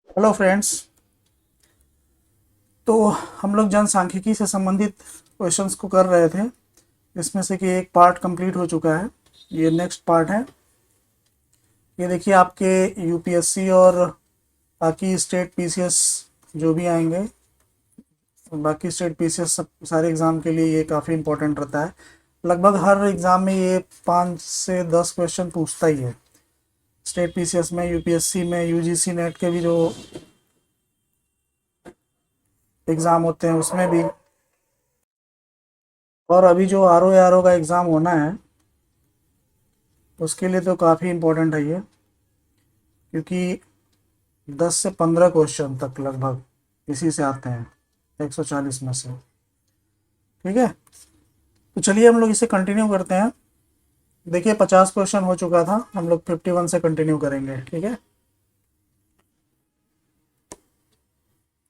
Hello friends. तो हम लोग जनसांख्यिकी से संबंधित क्वेश्चंस को कर रहे थे। इसमें से कि एक पार्ट कंप्लीट हो चुका है, ये नेक्स्ट पार्ट है। ये देखिए आपके यूपीएससी और बाकी स्टेट पीसीएस जो भी आएंगे, बाकी स्टेट पीसीएस सब सारे एग्ज़ाम के लिए ये काफ़ी इंपॉर्टेंट रहता है। लगभग हर एग्ज़ाम में ये 5 से 10 क्वेश्चन पूछता ही है। स्टेट पीसीएस में, यूपीएससी में, यूजीसी नेट के भी जो एग्ज़ाम होते हैं उसमें भी, और अभी जो आर ओ का एग्ज़ाम होना है उसके लिए तो काफ़ी इम्पोर्टेंट है ये, क्योंकि 10 से 15 क्वेश्चन तक लगभग इसी से आते हैं 140 में से। ठीक है, तो चलिए हम लोग इसे कंटिन्यू करते हैं। देखिए 50 क्वेश्चन हो चुका था, हम लोग 51 से कंटिन्यू करेंगे। ठीक है,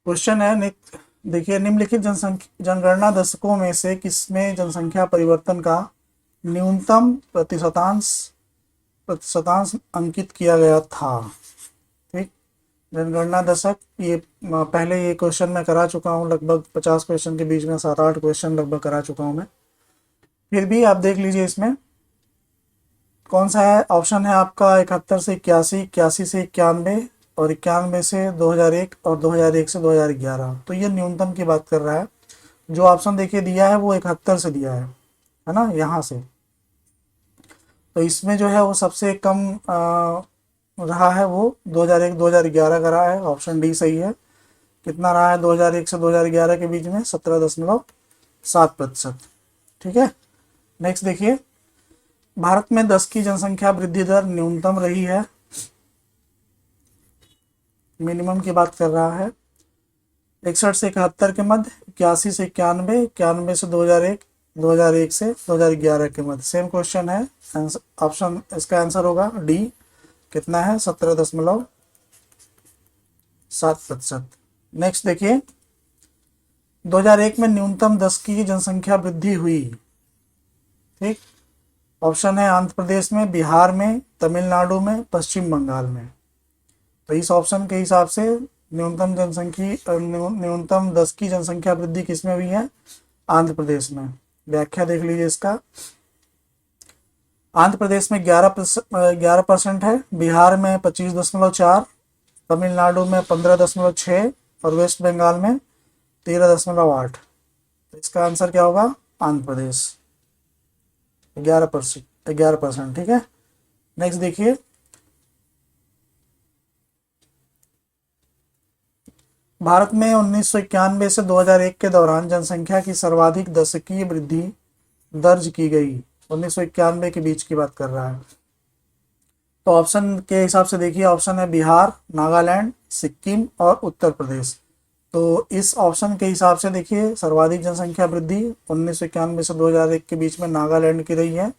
क्वेश्चन है देखिए, निम्नलिखित जनगणना दशकों में से किसमें जनसंख्या परिवर्तन का न्यूनतम प्रतिशतांश अंकित किया गया था। ठीक, जनगणना दशक, ये पहले ये क्वेश्चन मैं करा चुका हूँ, लगभग 50 क्वेश्चन के बीच में 7-8 क्वेश्चन लगभग करा चुका हूँ मैं। फिर भी आप देख लीजिए इसमें कौन सा है। ऑप्शन है आपका 71 से 81, 81 से 91, और 91 से 2001, और 2001 से 2011। तो ये न्यूनतम की बात कर रहा है। जो ऑप्शन देखिए दिया है वो 71 से दिया है ना, यहाँ से। तो इसमें जो है वो सबसे कम रहा है वो 2001 2011 का रहा है। ऑप्शन डी सही है। कितना रहा है 2001 से 2011 के बीच में? 17.7%। ठीक है, नेक्स्ट देखिए, भारत में 10 की जनसंख्या वृद्धि दर न्यूनतम रही है, मिनिमम की बात कर रहा है। 61 से 71 के मध्य, 81 से 91, 91 से 2001, 2001 से 2011 के मध्य। सेम क्वेश्चन है, ऑप्शन इसका आंसर होगा डी। कितना है? 17.7%। नेक्स्ट देखिए, 2001 में न्यूनतम 10 की जनसंख्या वृद्धि हुई। ठीक, ऑप्शन है आंध्र प्रदेश में, बिहार में, तमिलनाडु में, पश्चिम बंगाल में। तो इस ऑप्शन के हिसाब से न्यूनतम 10 की जनसंख्या वृद्धि किसमें हुई है? आंध्र प्रदेश में। व्याख्या देख लीजिए इसका। आंध्र प्रदेश में 11% है, बिहार में 25.4, तमिलनाडु में 15.6, और वेस्ट बंगाल में 13.8। तो इसका आंसर क्या होगा? आंध्र प्रदेश। 11%। ठीक है, नेक्स्ट देखिए, भारत में 1991 से 2001 के दौरान जनसंख्या की सर्वाधिक दशकीय वृद्धि दर्ज की गई। 1991 के बीच की बात कर रहा है। तो ऑप्शन के हिसाब से देखिए, ऑप्शन है बिहार, नागालैंड, सिक्किम और उत्तर प्रदेश। तो इस ऑप्शन के हिसाब से देखिए, सर्वाधिक जनसंख्या वृद्धि 1991 से 2001 के बीच में नागालैंड की रही है,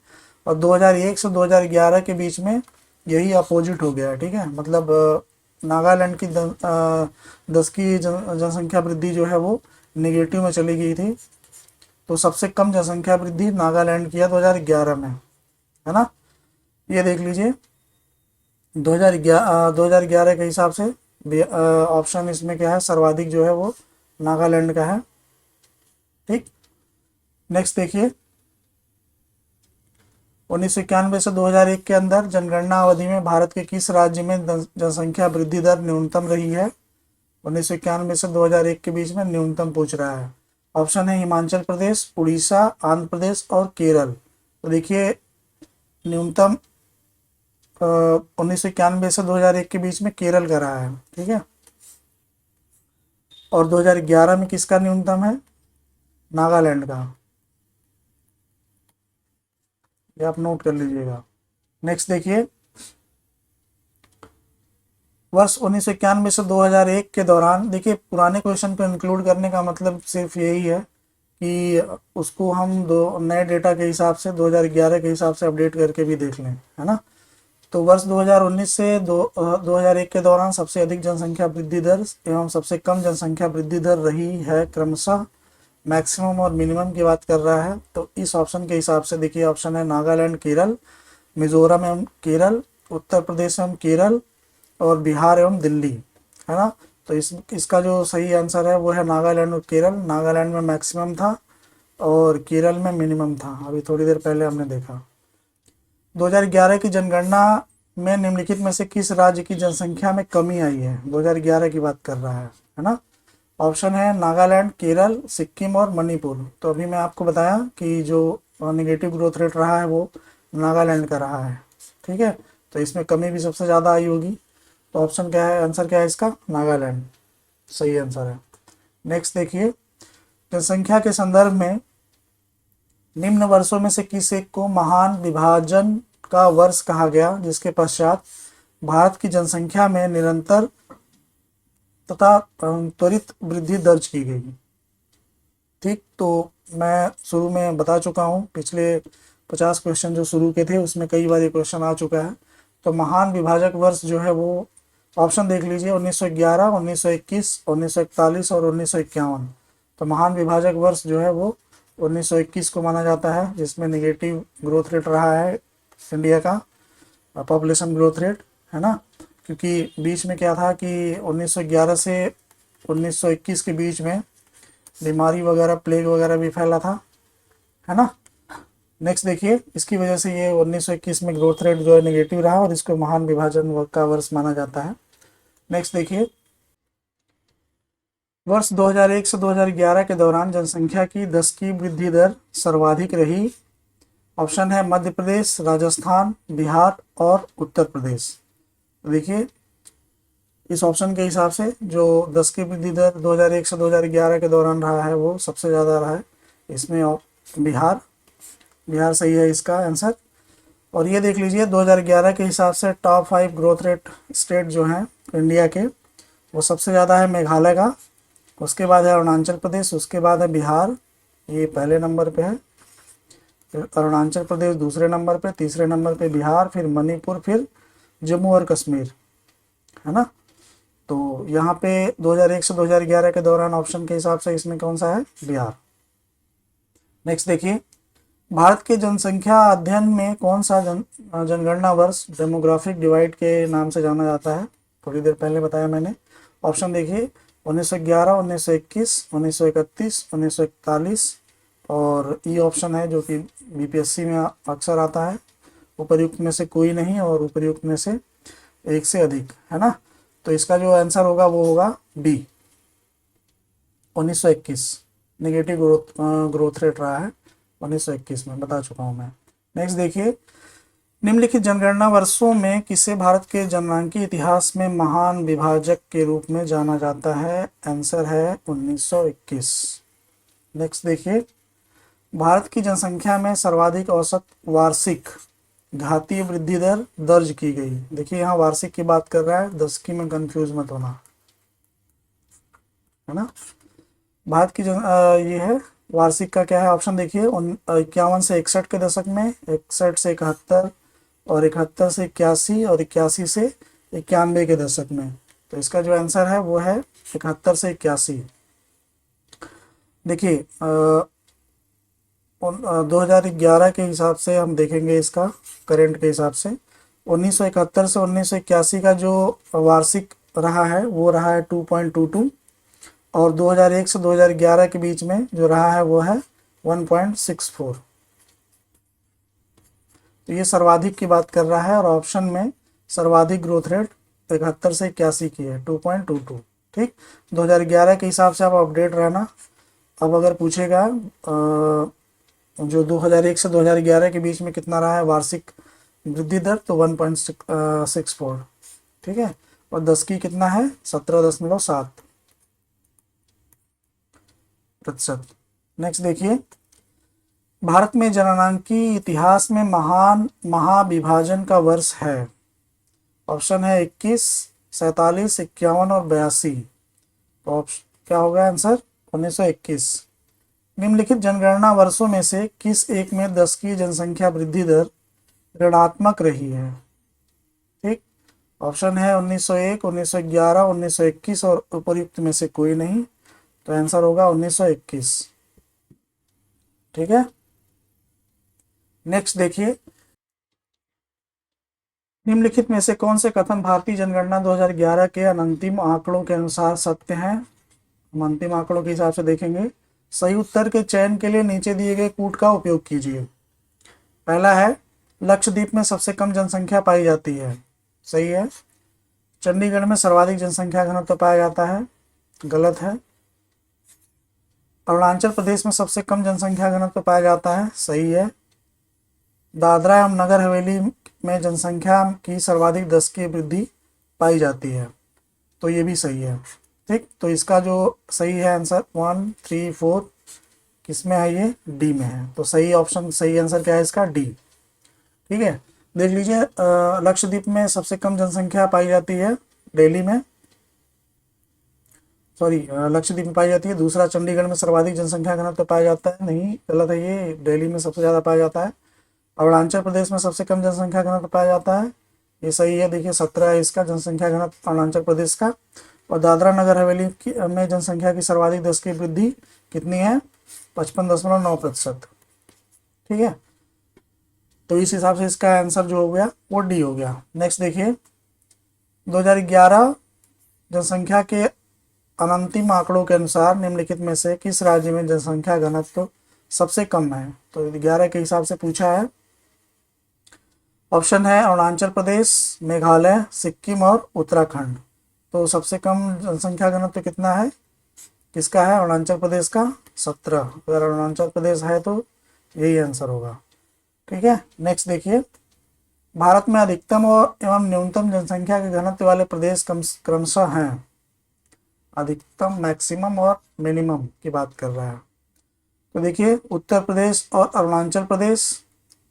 और 2001 से 2011 के बीच में यही अपोजिट हो गया है। ठीक है, मतलब नागालैंड की 10 की जनसंख्या वृद्धि जो है वो नेगेटिव में चली गई थी। तो सबसे कम जनसंख्या वृद्धि नागालैंड की है 2011 में, है ना। ये देख लीजिए 2011 के हिसाब से ऑप्शन इसमें क्या है, सर्वाधिक जो है वो नागालैंड का है। ठीक, नेक्स्ट देखिए, 1991 से 2001 के अंदर जनगणना अवधि में भारत के किस राज्य में जनसंख्या वृद्धि दर न्यूनतम रही है? 1991 से 2001 के बीच में न्यूनतम पूछ रहा है। ऑप्शन है हिमाचल प्रदेश, उड़ीसा, आंध्र प्रदेश और केरल। तो देखिए न्यूनतम 1991 से 2001 के बीच में केरल का रहा है। ठीक है, और 2011 में किसका न्यूनतम है? नागालैंड का। ये आप नोट कर लीजिएगा। नेक्स्ट देखिए, वर्ष 1991 से 2001 के दौरान, देखिए पुराने क्वेश्चन को इंक्लूड करने का मतलब सिर्फ यही है कि उसको हम दो नए डेटा के हिसाब से 2011 के हिसाब से अपडेट करके भी देख लें, है ना। तो वर्ष 2019 से 2001 के दौरान सबसे अधिक जनसंख्या वृद्धि दर एवं सबसे कम जनसंख्या वृद्धि दर रही है क्रमशः। मैक्सिमम और मिनिमम की बात कर रहा है। तो इस ऑप्शन के हिसाब से देखिए, ऑप्शन है नागालैंड, केरल, मिजोरम एवं केरल, उत्तर प्रदेश एवं केरल, और बिहार एवं दिल्ली, है ना। तो इसका जो सही आंसर है वो है नागालैंड और केरल। नागालैंड में मैक्सिमम था और केरल में मिनिमम था, अभी थोड़ी देर पहले हमने देखा। 2011 की जनगणना में निम्नलिखित में से किस राज्य की जनसंख्या में कमी आई है? 2011 की बात कर रहा है ना। ऑप्शन है नागालैंड, केरल, सिक्किम और मणिपुर। तो अभी मैं आपको बताया कि जो निगेटिव ग्रोथ रेट रहा है वो नागालैंड का रहा है, ठीक है। तो इसमें कमी भी सबसे ज़्यादा आई होगी। तो ऑप्शन क्या है, आंसर क्या है इसका? नागालैंड सही आंसर है। नेक्स्ट देखिए, जनसंख्या के संदर्भ में निम्न वर्षों में से किस एक को महान विभाजन का वर्ष कहा गया, जिसके पश्चात भारत की जनसंख्या में निरंतर तथा त्वरित वृद्धि दर्ज की गई? ठीक, तो मैं शुरू में बता चुका हूँ, पिछले 50 क्वेश्चन जो शुरू के थे उसमें कई बार ये क्वेश्चन आ चुका है। तो महान विभाजक वर्ष जो है वो ऑप्शन देख लीजिए, 1911, 1921, 1941 और 1951। तो महान विभाजक वर्ष जो है वो 1921 को माना जाता है, जिसमें निगेटिव ग्रोथ रेट रहा है इंडिया का, पॉपुलेशन ग्रोथ रेट, है ना। क्योंकि बीच में क्या था कि 1911 से 1921 के बीच में बीमारी वगैरह, प्लेग वगैरह भी फैला था, है ना। नेक्स्ट देखिए, इसकी वजह से ये 1921 में ग्रोथ रेट जो है नेगेटिव रहा और इसको महान विभाजन का वर्ष माना जाता है। नेक्स्ट देखिए, वर्ष 2001 से 2011 के दौरान जनसंख्या की 10 की वृद्धि दर सर्वाधिक रही। ऑप्शन है मध्य प्रदेश, राजस्थान, बिहार और उत्तर प्रदेश। देखिए, इस ऑप्शन के हिसाब से जो 10 की वृद्धि दर 2001 से 2011 के दौरान रहा है वो सबसे ज़्यादा रहा है। इसमें बिहार सही है इसका आंसर। और ये देख लीजिए, 2011 के हिसाब से टॉप 5 ग्रोथ रेट स्टेट जो हैं इंडिया के, वो सबसे ज़्यादा है मेघालय का, उसके बाद है अरुणाचल प्रदेश, उसके बाद है बिहार, ये पहले नंबर पे है, फिर अरुणाचल प्रदेश दूसरे नंबर पे, तीसरे नंबर पे बिहार, फिर मणिपुर, फिर जम्मू और कश्मीर, है ना। तो यहाँ पे 2001 से 2011 के दौरान ऑप्शन के हिसाब से इसमें कौन सा है? बिहार। नेक्स्ट देखिए, भारत के जनसंख्या अध्ययन में कौन सा जनगणना वर्ष डेमोग्राफिक डिवाइड के नाम से जाना जाता है? थोड़ी देर पहले बताया मैंने। ऑप्शन देखिए, 1911, 1921, 1931, 1941 और ई ऑप्शन है जो कि बीपीएससी में अक्सर आता है, उपर्युक्त में से कोई नहीं और उपर्युक्त में से एक से अधिक, है ना। तो इसका जो आंसर होगा वो होगा बी, 1921 नेगेटिव ग्रोथ रेट रहा है 1921 में, बता चुका हूँ मैं। नेक्स्ट देखिए, निम्नलिखित जनगणना वर्षों में किसे भारत के जननांकी इतिहास में महान विभाजक के रूप में जाना जाता है? आंसर है 1921। नेक्स्ट देखिए, भारत की जनसंख्या में सर्वाधिक औसत वार्षिक घातीय वृद्धि दर दर्ज की गई। देखिए, यहाँ वार्षिक की बात कर रहा है, दशकी में कंफ्यूज मत होना, है ना। भारत की ये है वार्षिक का क्या है, ऑप्शन देखिए, 51 से 61 के दशक में, 61 से 71 और 71 से 81 और 81 से 91 के दशक में। तो इसका जो आंसर है वो है 71 से 81। देखिए, 2011 के हिसाब से हम देखेंगे इसका, करंट के हिसाब से 1971 से 1981 का जो वार्षिक रहा है वो रहा है 2.22 और 2001 से 2011 के बीच में जो रहा है वो है 1.64। तो ये सर्वाधिक की बात कर रहा है और ऑप्शन में सर्वाधिक ग्रोथ रेट 71 से 81 की है, 2.22। ठीक, 2011 के हिसाब से आप अपडेट रहना। अब अगर पूछेगा जो 2001 से 2011 के बीच में कितना रहा है वार्षिक वृद्धि दर, तो 1.64, ठीक है। और 10 की कितना है? 17.7%। नेक्स्ट देखिए, भारत में जननांकी इतिहास में महान महाविभाजन का वर्ष है। ऑप्शन है 21, 47, 51 और 82। तो क्या होगा आंसर? 1921। निम्नलिखित जनगणना वर्षों में से किस एक में 10 की जनसंख्या वृद्धि दर ऋणात्मक रही है? ठीक, ऑप्शन है 1901, 1911, 1921 और उपर्युक्त में से कोई नहीं। तो आंसर होगा 1921। ठीक है। नेक्स्ट देखिए, निम्नलिखित में से कौन से कथन भारतीय जनगणना 2011 के अंतिम आंकड़ों के अनुसार सत्य हैं? हम अंतिम आंकड़ों के हिसाब से देखेंगे। सही उत्तर के चयन के लिए नीचे दिए गए कूट का उपयोग कीजिए। पहला है लक्षद्वीप में सबसे कम जनसंख्या पाई जाती है, सही है। चंडीगढ़ में सर्वाधिक जनसंख्या घनत्व पाया जाता है, गलत है। अरुणाचल प्रदेश में सबसे कम जनसंख्या घनत्व पाया जाता है, सही है। दादरा एवं नगर हवेली में जनसंख्या की सर्वाधिक 10 की वृद्धि पाई जाती है, तो ये भी सही है। ठीक, तो इसका जो सही है आंसर 1, 3, 4 किसमें है? ये डी में है। तो सही ऑप्शन, सही आंसर क्या है इसका? डी। ठीक है, देख लीजिए लक्षद्वीप में सबसे कम जनसंख्या पाई जाती है दिल्ली में, सॉरी लक्षद्वीप में पाई जाती है। दूसरा चंडीगढ़ में सर्वाधिक जनसंख्या घनत्व पाया जाता है, नहीं गलत है, ये दिल्ली में सबसे ज़्यादा पाया जाता है। अरुणाचल प्रदेश में सबसे कम जनसंख्या घनत्व पाया जाता है, ये सही है। देखिए 17 है इसका जनसंख्या घनत्व अरुणाचल प्रदेश का। और दादरा नगर हवेली में जनसंख्या की सर्वाधिक 10 की वृद्धि कितनी है? 55.9%। ठीक है, तो इस हिसाब से इसका आंसर जो हो गया वो डी हो गया। नेक्स्ट देखिए 2011 जनसंख्या के अंतिम आंकड़ों के अनुसार निम्नलिखित में से किस राज्य में जनसंख्या घनत्व सबसे कम है? तो 11 के हिसाब से पूछा है। ऑप्शन है अरुणाचल प्रदेश, मेघालय, सिक्किम और उत्तराखंड। तो सबसे कम जनसंख्या घनत्व कितना है? किसका है? अरुणाचल प्रदेश का 17। अगर अरुणाचल प्रदेश है तो यही आंसर होगा। ठीक है, नेक्स्ट देखिए भारत में अधिकतम और एवं न्यूनतम जनसंख्या के घनत्व वाले प्रदेश क्रमशः हैं। अधिकतम, मैक्सिमम और मिनिमम की बात कर रहा है। तो देखिए उत्तर प्रदेश और अरुणाचल प्रदेश,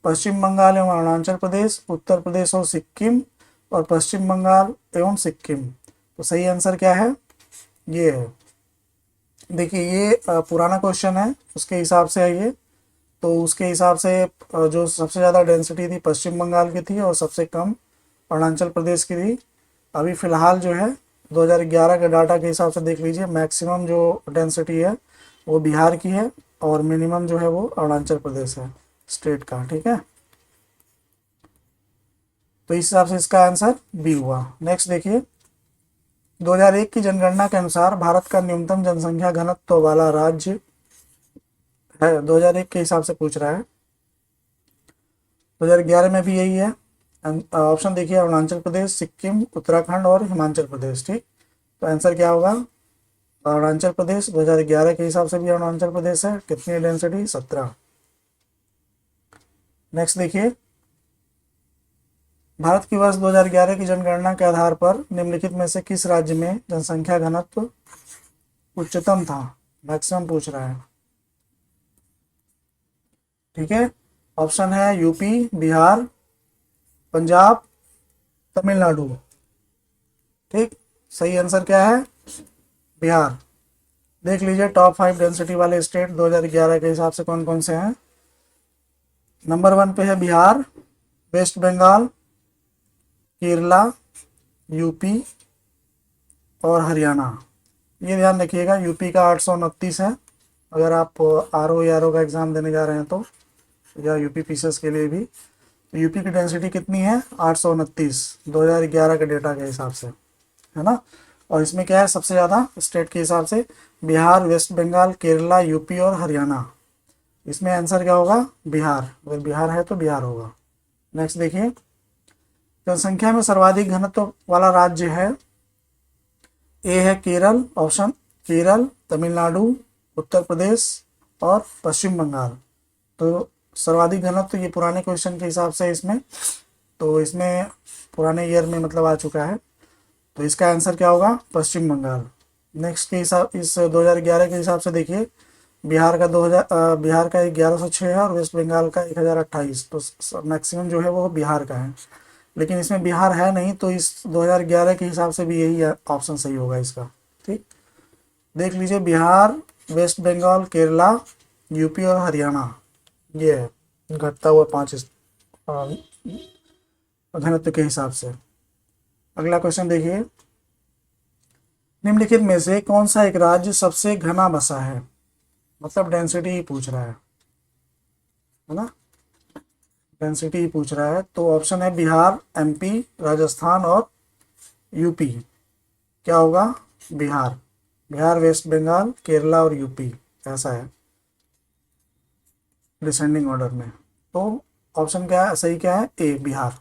पश्चिम बंगाल एवं अरुणाचल प्रदेश, उत्तर प्रदेश और सिक्किम, और पश्चिम बंगाल एवं सिक्किम। तो सही आंसर क्या है? ये है। देखिए ये पुराना क्वेश्चन है, उसके हिसाब से है ये। तो उसके हिसाब से जो सबसे ज़्यादा डेंसिटी थी पश्चिम बंगाल की थी और सबसे कम अरुणाचल प्रदेश की थी। अभी फ़िलहाल जो है 2011 के डाटा के हिसाब से देख लीजिए, मैक्सिमम जो डेंसिटी है वो बिहार की है और मिनिमम जो है वो अरुणाचल प्रदेश है स्टेट का। ठीक है, तो इस हिसाब से इसका आंसर बी हुआ। नेक्स्ट देखिए 2001 की जनगणना के अनुसार भारत का न्यूनतम जनसंख्या घनत्व वाला राज्य है, 2001 के हिसाब से पूछ रहा है। 2011 में भी यही है। ऑप्शन देखिए अरुणाचल प्रदेश, सिक्किम, उत्तराखंड और हिमाचल प्रदेश। ठीक, तो आंसर क्या होगा? अरुणाचल प्रदेश। 2011 के हिसाब से भी अरुणाचल प्रदेश है। कितनी डेंसिटी? 17। नेक्स्ट देखिए भारत की वर्ष 2011 की जनगणना के आधार पर निम्नलिखित में से किस राज्य में जनसंख्या घनत्व उच्चतम था? मैक्सिमम पूछ रहा है। ठीक है, ऑप्शन है यूपी, बिहार, पंजाब, तमिलनाडु। ठीक, सही आंसर क्या है? बिहार। देख लीजिए टॉप 5 डेंसिटी वाले स्टेट 2011 के हिसाब से कौन कौन से हैं। नंबर 1 पे है बिहार, वेस्ट बंगाल, केरला, यूपी और हरियाणा। ये ध्यान रखिएगा यूपी का 829 है, अगर आप आरओ या आरओ का एग्ज़ाम देने जा रहे हैं तो, या यूपी पीसीएस के लिए भी। तो यूपी की डेंसिटी कितनी है? 829 2011 के डेटा के हिसाब से, है ना। और इसमें क्या है सबसे ज़्यादा स्टेट के हिसाब से? बिहार, वेस्ट बंगाल, केरला, यूपी और हरियाणा। इसमें आंसर क्या होगा? बिहार। अगर बिहार है तो बिहार होगा। नेक्स्ट देखिए जनसंख्या में सर्वाधिक घनत्व वाला राज्य है। ए है केरल, ऑप्शन केरल, तमिलनाडु, उत्तर प्रदेश और पश्चिम बंगाल। तो सर्वाधिक घनत्व ये पुराने क्वेश्चन के हिसाब से इसमें, तो इसमें पुराने ईयर में मतलब आ चुका है। तो इसका आंसर क्या होगा? पश्चिम बंगाल। नेक्स्ट के हिसाब इस 2011 के हिसाब से देखिए बिहार का 1106 है और वेस्ट बंगाल का 1028। तो मैक्सिमम जो है वो बिहार का है, लेकिन इसमें बिहार है नहीं, तो इस 2011 के हिसाब से भी यही ऑप्शन सही होगा इसका। ठीक, देख लीजिए बिहार, वेस्ट बंगाल, केरला, यूपी और हरियाणा, ये है घटता हुआ 5 घनत्व के हिसाब से। अगला क्वेश्चन देखिए निम्नलिखित में से कौन सा एक राज्य सबसे घना बसा है? मतलब डेंसिटी ही पूछ रहा है ना। डेंसिटी ही पूछ रहा है। तो ऑप्शन है बिहार, एमपी, राजस्थान और यूपी। क्या होगा? बिहार। बिहार, वेस्ट बंगाल, केरला और यूपी, ऐसा है डिसेंडिंग ऑर्डर में। तो ऑप्शन क्या है सही? क्या है? ए, बिहार।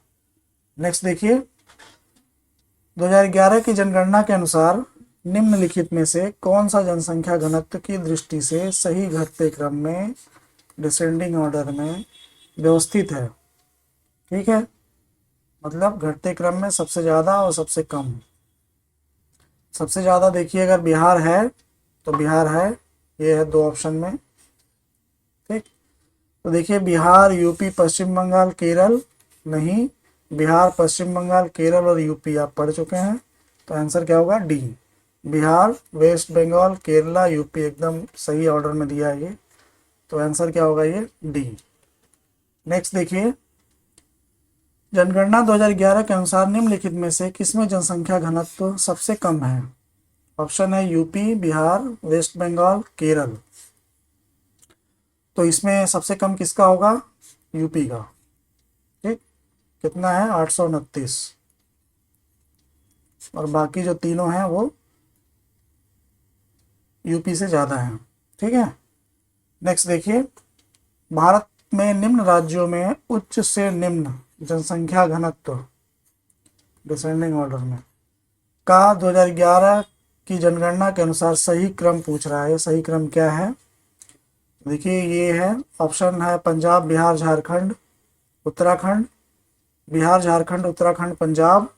नेक्स्ट देखिए, 2011 की जनगणना के अनुसार निम्नलिखित में से कौन सा जनसंख्या घनत्व की दृष्टि से सही घटते क्रम में डिसेंडिंग ऑर्डर में व्यवस्थित है? ठीक है, मतलब घटते क्रम में सबसे ज़्यादा और सबसे कम। सबसे ज़्यादा देखिए अगर बिहार है तो बिहार है, ये है दो ऑप्शन में। ठीक, तो देखिए बिहार, यूपी, पश्चिम बंगाल, केरल नहीं, बिहार, पश्चिम बंगाल, केरल और यूपी आप पढ़ चुके हैं। तो आंसर क्या होगा? डी, बिहार, वेस्ट बंगाल, केरला, यूपी, एकदम सही ऑर्डर में दिया है ये। तो आंसर क्या होगा? ये डी। नेक्स्ट देखिए, जनगणना 2011 के अनुसार निम्नलिखित में से किसमें जनसंख्या घनत्व सबसे कम है? ऑप्शन है यूपी, बिहार, वेस्ट बंगाल, केरल। तो इसमें सबसे कम किसका होगा? यूपी का। ठीक, कितना है? 829। और बाकी जो तीनों हैं वो यूपी से ज़्यादा हैं। ठीक है, नेक्स्ट देखिए, भारत में निम्न राज्यों में उच्च से निम्न जनसंख्या घनत्व डिसेंडिंग ऑर्डर में का 2011 की जनगणना के अनुसार सही क्रम पूछ रहा है। सही क्रम क्या है? देखिए ये है, ऑप्शन है पंजाब, बिहार, झारखंड, उत्तराखंड, बिहार, झारखंड, उत्तराखंड, पंजाब,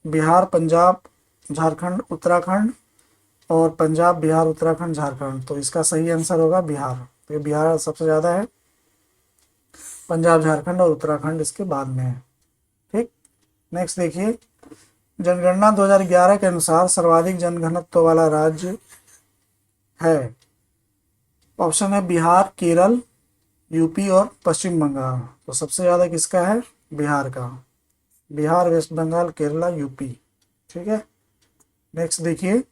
बिहार, पंजाब, झारखंड, उत्तराखंड और पंजाब, बिहार, उत्तराखंड, झारखंड। तो इसका सही आंसर होगा बिहार। तो ये बिहार सबसे ज़्यादा है, पंजाब, झारखंड और उत्तराखंड इसके बाद में है। ठीक, नेक्स्ट देखिए, जनगणना 2011 के अनुसार सर्वाधिक जनघनत्व वाला राज्य है। ऑप्शन है बिहार, केरल, यूपी और पश्चिम बंगाल। तो सबसे ज़्यादा किसका है? बिहार का। बिहार, वेस्ट बंगाल, केरला, यूपी। ठीक है, नेक्स्ट देखिए,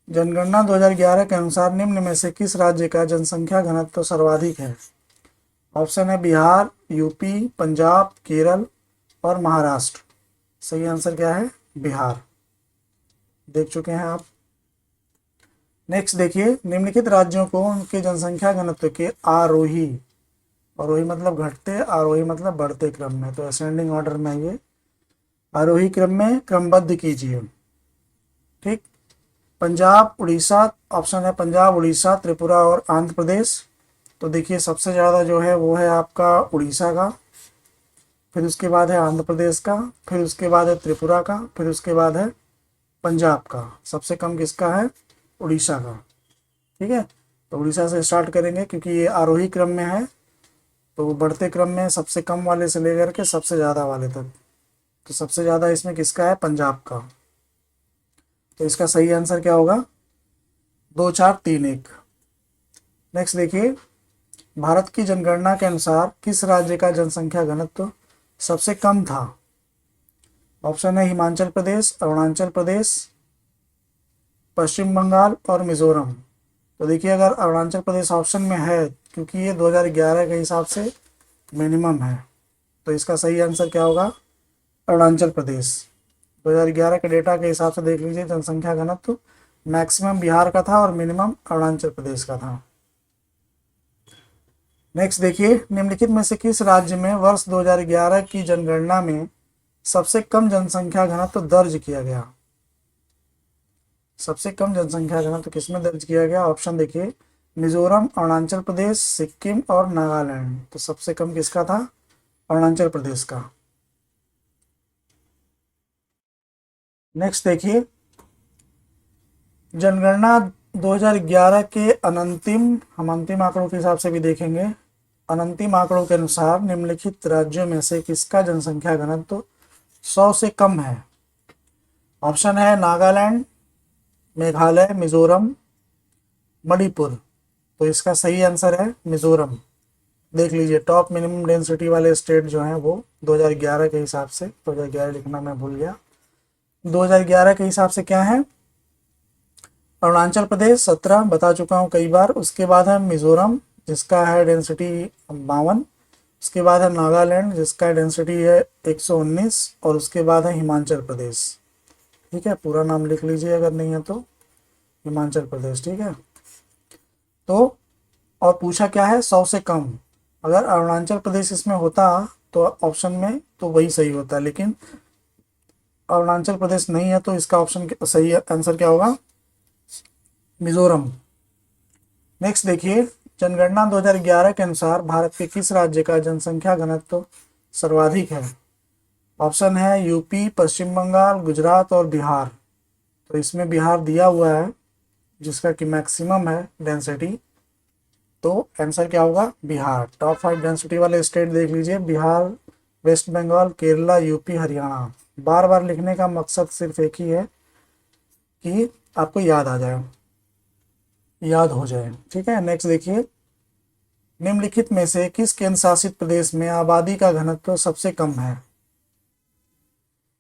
जनगणना 2011 के अनुसार निम्न में से किस राज्य का जनसंख्या घनत्व सर्वाधिक है? ऑप्शन है बिहार, यूपी, पंजाब, केरल और महाराष्ट्र। सही आंसर क्या है? बिहार। देख चुके हैं आप। नेक्स्ट देखिए, निम्नलिखित राज्यों को उनके जनसंख्या घनत्व के आरोही, आरोही मतलब घटते, आरोही मतलब बढ़ते क्रम में, तो असेंडिंग ऑर्डर में ये आरोही क्रम में क्रमबद्ध कीजिए। ठीक, पंजाब, उड़ीसा, ऑप्शन है पंजाब, उड़ीसा, त्रिपुरा और आंध्र प्रदेश। तो देखिए सबसे ज़्यादा जो है वो है आपका उड़ीसा का, फिर उसके बाद है आंध्र प्रदेश का, फिर उसके बाद है त्रिपुरा का, फिर उसके बाद है पंजाब का। सबसे कम किसका है? उड़ीसा का। ठीक है, तो उड़ीसा से स्टार्ट करेंगे क्योंकि ये आरोही क्रम में है, तो बढ़ते क्रम में सबसे कम वाले से लेकर के सबसे ज़्यादा वाले तक। तो सबसे ज़्यादा इसमें किसका है? पंजाब का। तो इसका सही आंसर क्या होगा? 2, 4, 3, 1। नेक्स्ट देखिए, भारत की जनगणना के अनुसार किस राज्य का जनसंख्या घनत्व सबसे कम था? ऑप्शन है हिमाचल प्रदेश, अरुणाचल प्रदेश, पश्चिम बंगाल और मिजोरम। तो देखिए अगर अरुणाचल प्रदेश ऑप्शन में है, क्योंकि ये 2011 के हिसाब से मिनिमम है, तो इसका सही आंसर क्या होगा? अरुणाचल प्रदेश। 2011 के डेटा के हिसाब से देख लीजिए, जनसंख्या घनत्व मैक्सिमम बिहार का था और मिनिमम अरुणाचल प्रदेश का था। नेक्स्ट देखिए, निम्नलिखित में से किस राज्य में वर्ष 2011 की जनगणना में सबसे कम जनसंख्या घनत्व दर्ज किया गया? सबसे कम जनसंख्या घनत्व किसमें दर्ज किया गया? ऑप्शन देखिए, मिजोरम, अरुणाचल प्रदेश, सिक्किम और नागालैंड। तो सबसे कम किसका था? अरुणाचल प्रदेश का। नेक्स्ट देखिए, जनगणना 2011 के हम अंतिम आंकड़ों के हिसाब से भी देखेंगे। अनंतिम आंकड़ों के अनुसार निम्नलिखित राज्यों में से किसका जनसंख्या घनत्व 100 से कम है? ऑप्शन है नागालैंड, मेघालय, मिजोरम, मणिपुर। तो इसका सही आंसर है मिजोरम। देख लीजिए, टॉप मिनिमम डेंसिटी वाले स्टेट जो हैं वो 2011 के हिसाब से, 2011 लिखना मैं भूल गया, 2011 के हिसाब से क्या है? अरुणाचल प्रदेश 17 बता चुका हूँ कई बार। उसके बाद है मिजोरम जिसका है डेंसिटी 52, उसके बाद है नागालैंड जिसका डेंसिटी है 119, और उसके बाद है हिमाचल प्रदेश। ठीक है, पूरा नाम लिख लीजिए अगर नहीं है तो, हिमाचल प्रदेश। ठीक है, तो और पूछा क्या है 100 से कम। अगर अरुणाचल प्रदेश इसमें होता तो ऑप्शन में तो वही सही होता, लेकिन अरुणाचल प्रदेश नहीं है तो इसका ऑप्शन सही आंसर क्या होगा, मिजोरम। नेक्स्ट देखिए, जनगणना 2011 के अनुसार भारत के किस राज्य का जनसंख्या घनत्व सर्वाधिक है। ऑप्शन है यूपी, पश्चिम बंगाल, गुजरात और बिहार। तो इसमें बिहार दिया हुआ है जिसका कि मैक्सिमम है डेंसिटी, तो आंसर क्या होगा, बिहार। टॉप 5 डेंसिटी वाले स्टेट देख लीजिए, बिहार, वेस्ट बंगाल, केरला, यूपी, हरियाणा। बार बार लिखने का मकसद सिर्फ एक ही है कि आपको याद आ जाए, याद हो जाए। ठीक है, नेक्स्ट देखिए, निम्नलिखित में से किस केंद्र शासित प्रदेश में आबादी का घनत्व सबसे कम है।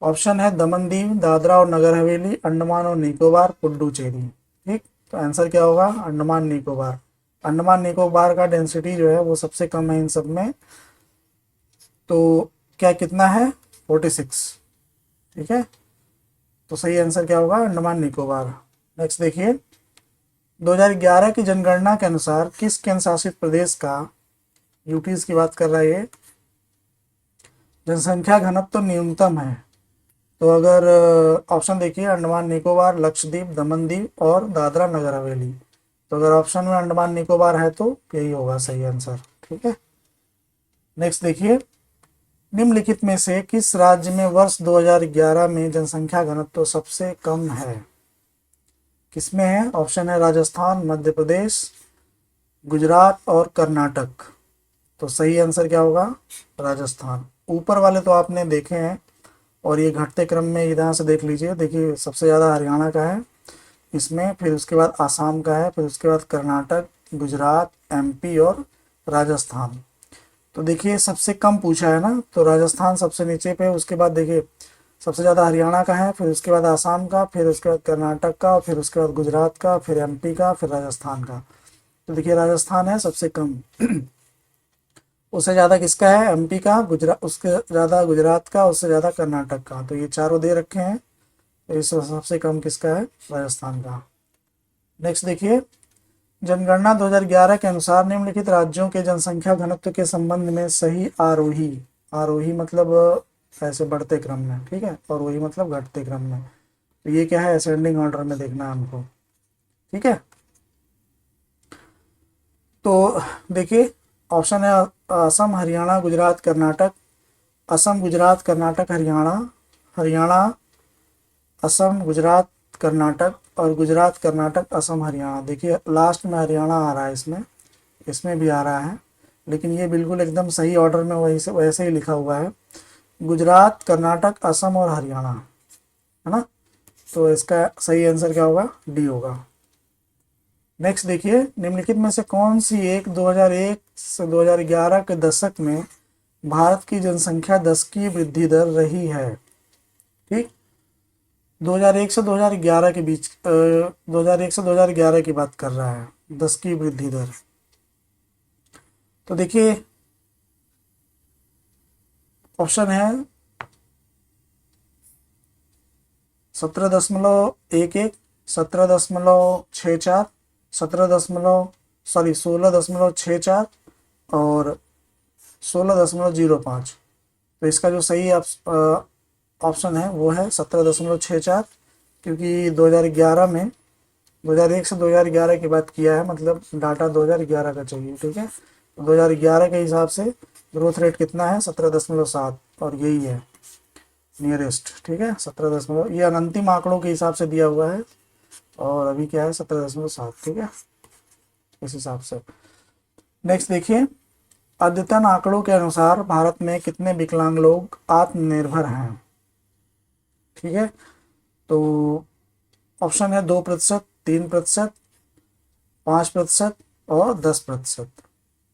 ऑप्शन है दमन दीव, दादरा और नगर हवेली, अंडमान और निकोबार, पुडुचेरी। ठीक, तो आंसर क्या होगा, अंडमान निकोबार। अंडमान निकोबार का डेंसिटी जो है वो सबसे कम है इन सब में, तो क्या कितना है 46। ठीक है, तो सही आंसर क्या होगा, अंडमान निकोबार। नेक्स्ट देखिए, 2011 की जनगणना के अनुसार किस केंद्र शासित प्रदेश का, यूटीज की बात कर रहा है ये, जनसंख्या घनत्व तो न्यूनतम है। तो अगर ऑप्शन देखिए, अंडमान निकोबार, लक्षद्वीप, दमन दीव और दादरा नगर हवेली। तो अगर ऑप्शन में अंडमान निकोबार है तो यही होगा सही आंसर। ठीक है, नेक्स्ट देखिए, निम्नलिखित में से किस राज्य में वर्ष 2011 में जनसंख्या घनत्व सबसे कम है। किसमें है, ऑप्शन है राजस्थान, मध्य प्रदेश, गुजरात और कर्नाटक। तो सही आंसर क्या होगा, राजस्थान। ऊपर वाले तो आपने देखे हैं, और ये घटते क्रम में इधर से देख लीजिए। देखिए सबसे ज़्यादा हरियाणा का है इसमें, फिर उसके बाद आसाम का है, फिर उसके बाद कर्नाटक, गुजरात, एमपी और राजस्थान। तो देखिए सबसे कम पूछा है ना, तो राजस्थान सबसे नीचे पे, उसके बाद देखिए सबसे ज़्यादा हरियाणा का है, फिर उसके बाद आसाम का, फिर उसके बाद कर्नाटक का, फिर उसके बाद गुजरात का, फिर एमपी का, फिर राजस्थान का। तो देखिए राजस्थान है सबसे कम। उससे ज़्यादा किसका है, एमपी का, गुजरात, उसके ज़्यादा गुजरात का, उससे ज़्यादा कर्नाटक का। तो ये चारों दे रखे हैं, तो इस सबसे कम किसका है, राजस्थान का। नेक्स्ट देखिए, जनगणना 2011 के अनुसार निम्नलिखित राज्यों के जनसंख्या घनत्व के संबंध में सही आरोही, आरोही मतलब ऐसे बढ़ते क्रम में, ठीक है, और वही मतलब घटते क्रम में। तो ये क्या है, असेंडिंग ऑर्डर में देखना है हमको। ठीक है, तो देखिए ऑप्शन है असम, हरियाणा, गुजरात, कर्नाटक। असम, गुजरात, कर्नाटक, हरियाणा, हरियाणा, असम, गुजरात, कर्नाटक, और गुजरात, कर्नाटक, असम, हरियाणा। देखिए लास्ट में हरियाणा आ रहा है इसमें, इसमें भी आ रहा है, लेकिन ये बिल्कुल एकदम सही ऑर्डर में वही से वैसे ही लिखा हुआ है, गुजरात, कर्नाटक, असम और हरियाणा, है ना। तो इसका सही आंसर क्या होगा, डी होगा। नेक्स्ट देखिए, निम्नलिखित में से कौन सी एक 2001 से 2011 के दशक में भारत की जनसंख्या दशकीय वृद्धि दर रही है। ठीक, 2001 से 2011 के बीच, 2001 से 2011 की बात कर रहा है, दशकीय वृद्धि दर। तो देखिए ऑप्शन है 17.11, 17.64, 16.64 और 16.05। तो इसका जो सही ऑप्शन है वो है 17.64, क्योंकि 2011 में 2001 से 2011 की बात किया है, मतलब डाटा 2011 का चाहिए। ठीक है, तो 2011 के हिसाब से ग्रोथ रेट कितना है, 17.7, और यही है नियरेस्ट। ठीक है, 17 ये अंतिम आंकड़ों के हिसाब से दिया हुआ है, और अभी क्या है 17.7। ठीक है, इस हिसाब से। नेक्स्ट देखिए, अद्यतन आंकड़ों के अनुसार भारत में कितने विकलांग लोग आत्मनिर्भर हैं। ठीक है, तो ऑप्शन है 2%, 3%, 5% और 10%।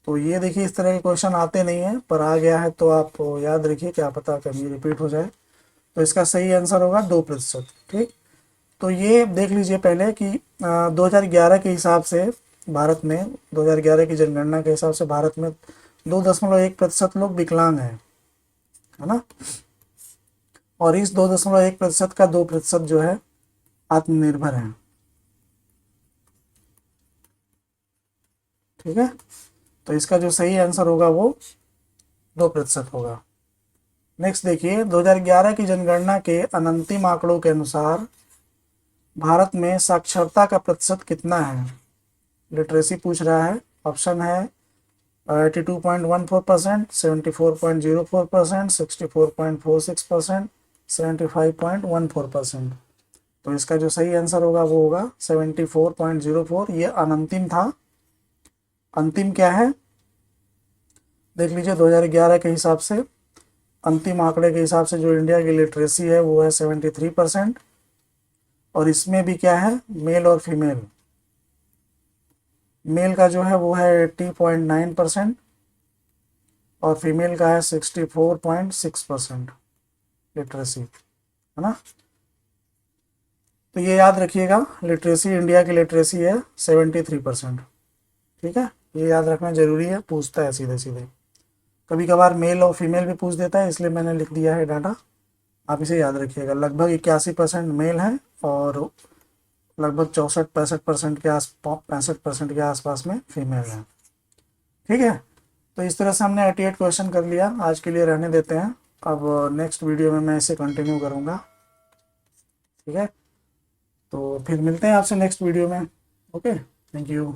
तो ये देखिए इस तरह के क्वेश्चन आते नहीं है, पर आ गया है तो आप याद रखिए, क्या पता कभी रिपीट हो जाए। तो इसका सही आंसर होगा 2%। ठीक, तो ये देख लीजिए पहले कि 2011 के हिसाब से भारत में, 2011 की जनगणना के हिसाब से भारत में 2.1% लोग विकलांग हैं, है ना। और इस 2.1% का 2% जो है आत्मनिर्भर है। ठीक है, तो इसका जो सही आंसर होगा वो 2% होगा। नेक्स्ट देखिए, 2011 की जनगणना के अंतिम आंकड़ों के अनुसार भारत में साक्षरता का प्रतिशत कितना है। लिटरेसी पूछ रहा है। ऑप्शन है 82.14%, 74.04%, 64.46%, 75.14%। तो इसका जो सही आंसर होगा वो होगा 74.04। ये अनंतिम था। अंतिम क्या है देख लीजिए, 2011 के हिसाब से, अंतिम आंकड़े के हिसाब से जो इंडिया की लिटरेसी है वो है 73%। और इसमें भी क्या है, मेल और फीमेल, मेल का जो है वो है 80.9% और फीमेल का है 64.6% लिटरेसी, है ना। तो ये याद रखिएगा, लिटरेसी, इंडिया की लिटरेसी है 73%। ठीक है, ये याद रखना जरूरी है, पूछता है सीधे सीधे। कभी कभार मेल और फीमेल भी पूछ देता है, इसलिए मैंने लिख दिया है डाटा। आप इसे याद रखिएगा। लगभग 81% मेल है और लगभग 64-65% के आस 65% के आसपास में फीमेल है। ठीक है, तो इस तरह से हमने 88 क्वेश्चन कर लिया। आज के लिए रहने देते हैं, अब नेक्स्ट वीडियो में मैं इसे कंटिन्यू करूँगा। ठीक है, तो फिर मिलते हैं आपसे नेक्स्ट वीडियो में। Okay, thank you.